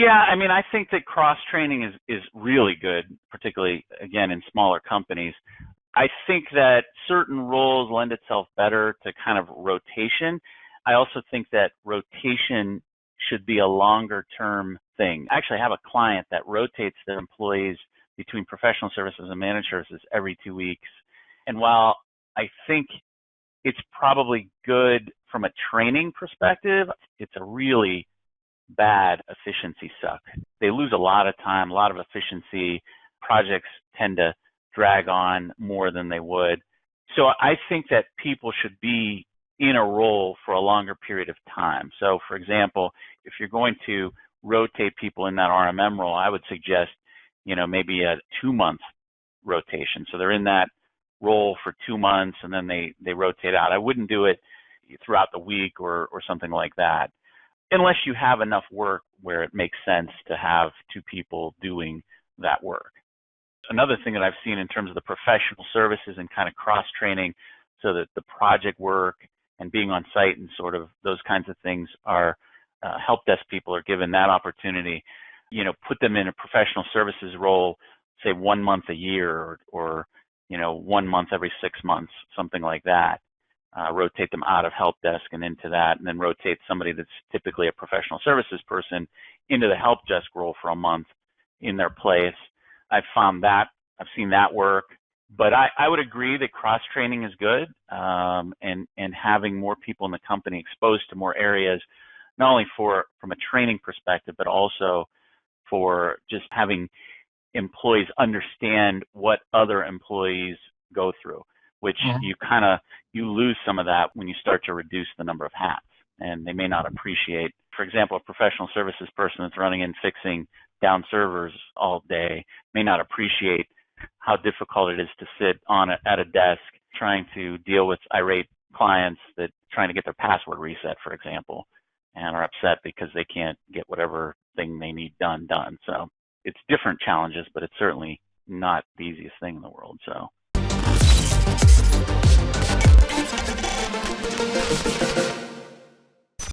Yeah, I mean, I think that cross training is really good, particularly again in smaller companies. I think that certain roles lend itself better to kind of rotation. I also think that rotation should be a longer term thing. Actually, I have a client that rotates their employees between professional services and managed services every 2 weeks. And while I think it's probably good from a training perspective, it's a really bad efficiency suck. They lose a lot of time, a lot of efficiency. Projects tend to drag on more than they would. So I think that people should be in a role for a longer period of time. So for example, if you're going to rotate people in that RMM role, I would suggest, maybe a 2-month rotation. So they're in that role for 2 months and then they rotate out. I wouldn't do it throughout the week or something like that, unless you have enough work where it makes sense to have 2 people doing that work. Another thing that I've seen in terms of the professional services and kind of cross-training, so that the project work and being on site and sort of those kinds of things are help desk people are given that opportunity, put them in a professional services role, say 1 month a year or 1 month every 6 months, something like that. Rotate them out of help desk and into that, and then rotate somebody that's typically a professional services person into the help desk role for a month in their place. I've seen that work, but I would agree that cross training is good, and having more people in the company exposed to more areas, not only from a training perspective, but also for just having employees understand what other employees go through, which you lose some of that when you start to reduce the number of hats, and they may not appreciate. For example, a professional services person that's running and fixing down servers all day may not appreciate how difficult it is to sit at a desk trying to deal with irate clients that trying to get their password reset, for example, and are upset because they can't get whatever thing they need done. So it's different challenges, but it's certainly not the easiest thing in the world. So.